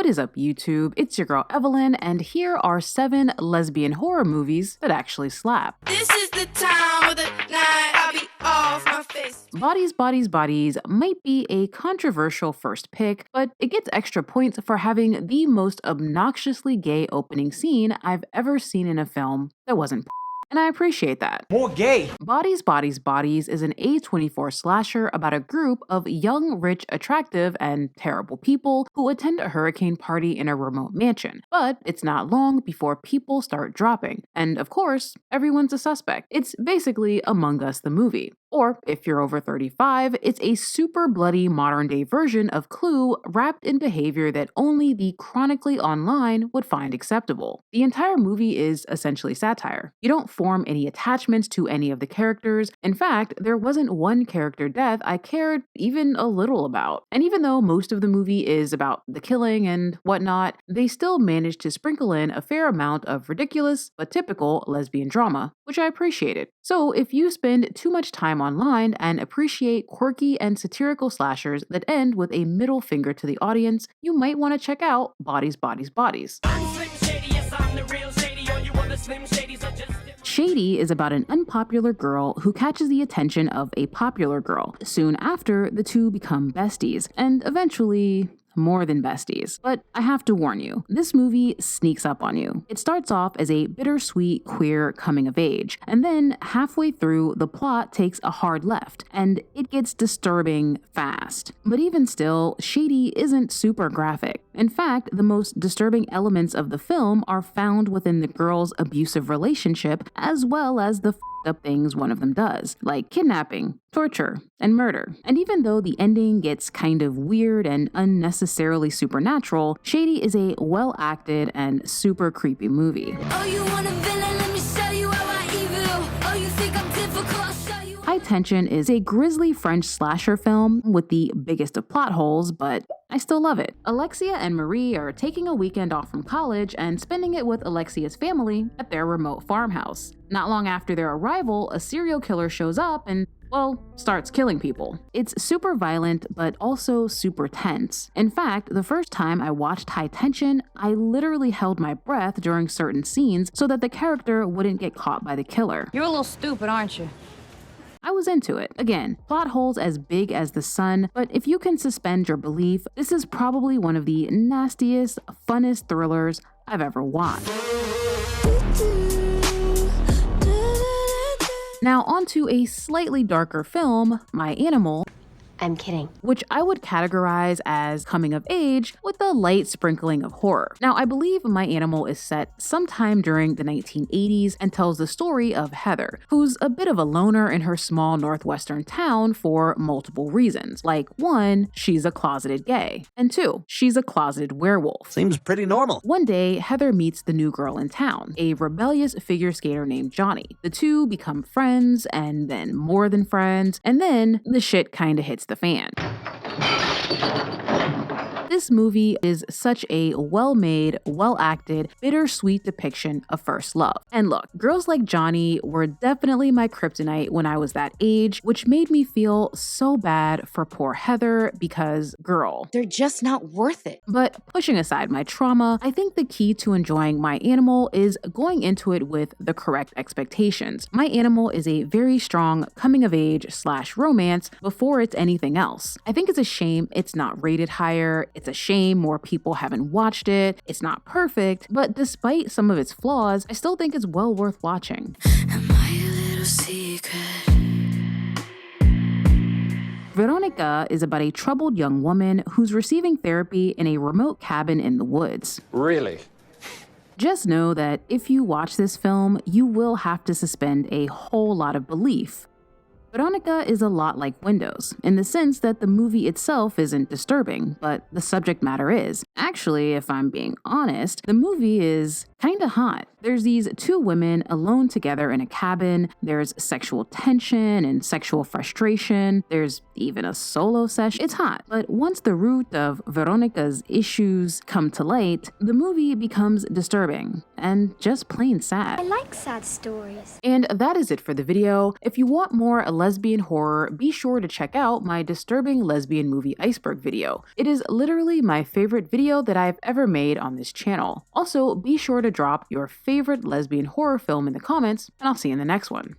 What is up, YouTube? It's your girl Evelyn, and here are 7 lesbian horror movies that actually slap. This is the time of the night, I'll be off my face. Bodies, Bodies, Bodies might be a controversial first pick, but it gets extra points for having the most obnoxiously gay opening scene I've ever seen in a film that wasn't and I appreciate that. More gay. Bodies, Bodies, Bodies is an A24 slasher about a group of young, rich, attractive, and terrible people who attend a hurricane party in a remote mansion. But it's not long before people start dropping. And of course, everyone's a suspect. It's basically Among Us the movie. Or, if you're over 35, it's a super bloody modern-day version of Clue wrapped in behavior that only the chronically online would find acceptable. The entire movie is essentially satire. You don't form any attachments to any of the characters. In fact, there wasn't one character death I cared even a little about. And even though most of the movie is about the killing and whatnot, they still managed to sprinkle in a fair amount of ridiculous but typical lesbian drama, which I appreciated. So if you spend too much time online and appreciate quirky and satirical slashers that end with a middle finger to the audience, you might want to check out Bodies, Bodies, Bodies. I'm Slim Shady, yes, I'm the real Shady. All you other Slim Shadys are just... Shady is about an unpopular girl who catches the attention of a popular girl. Soon after, the two become besties, and eventually more than besties. But I have to warn you, this movie sneaks up on you. It starts off as a bittersweet queer coming of age, and then halfway through, the plot takes a hard left, and it gets disturbing fast. But even still, Shady isn't super graphic. In fact, the most disturbing elements of the film are found within the girl's abusive relationship, as well as the up things one of them does, like kidnapping, torture, and murder. And even though the ending gets kind of weird and unnecessarily supernatural, Shady is a well-acted and super creepy movie. Oh, you want a villain? Let me show you how I evil. Oh, you think I'm difficult? I'll show you. High Tension is a grisly French slasher film with the biggest of plot holes, but I still love it. Alexia and Marie are taking a weekend off from college and spending it with Alexia's family at their remote farmhouse. Not long after their arrival, a serial killer shows up and, well, starts killing people. It's super violent, but also super tense. In fact, the first time I watched High Tension, I literally held my breath during certain scenes so that the character wouldn't get caught by the killer. You're a little stupid, aren't you? I was into it. Again, plot holes as big as the sun, but if you can suspend your belief, this is probably one of the nastiest, funnest thrillers I've ever watched. Now onto a slightly darker film, My Animal. I'm kidding. Which I would categorize as coming of age with a light sprinkling of horror. Now, I believe My Animal is set sometime during the 1980s and tells the story of Heather, who's a bit of a loner in her small northwestern town for multiple reasons. Like 1, she's a closeted gay, and 2, she's a closeted werewolf. Seems pretty normal. One day, Heather meets the new girl in town, a rebellious figure skater named Johnny. The two become friends, and then more than friends, and then the shit kinda hits the fan. This movie is such a well-made, well-acted, bittersweet depiction of first love. And look, girls like Johnny were definitely my kryptonite when I was that age, which made me feel so bad for poor Heather because, girl, They're just not worth it. but pushing aside my trauma, I think the key to enjoying My Animal is going into it with the correct expectations. My Animal is a very strong coming-of-age/romance before it's anything else. I think it's a shame it's not rated higher. It's a shame more people haven't watched it. It's not perfect, but despite some of its flaws, I still think it's well worth watching. Am I a little secret? Veronica is about a troubled young woman who's receiving therapy in a remote cabin in the woods. Really? Just know that if you watch this film, you will have to suspend a whole lot of belief. Veronica is a lot like Windows, in the sense that the movie itself isn't disturbing, but the subject matter is. Actually, if I'm being honest, the movie is kinda hot. There's these 2 women alone together in a cabin, there's sexual tension and sexual frustration, there's even a solo session. It's hot, but once the root of Veronica's issues come to light, the movie becomes disturbing and just plain sad. I like sad stories. And that is it for the video. If you want more lesbian horror, be sure to check out my disturbing lesbian movie Iceberg video. It is literally my favorite video video that I've ever made on this channel. Also, be sure to drop your favorite lesbian horror film in the comments, and I'll see you in the next one.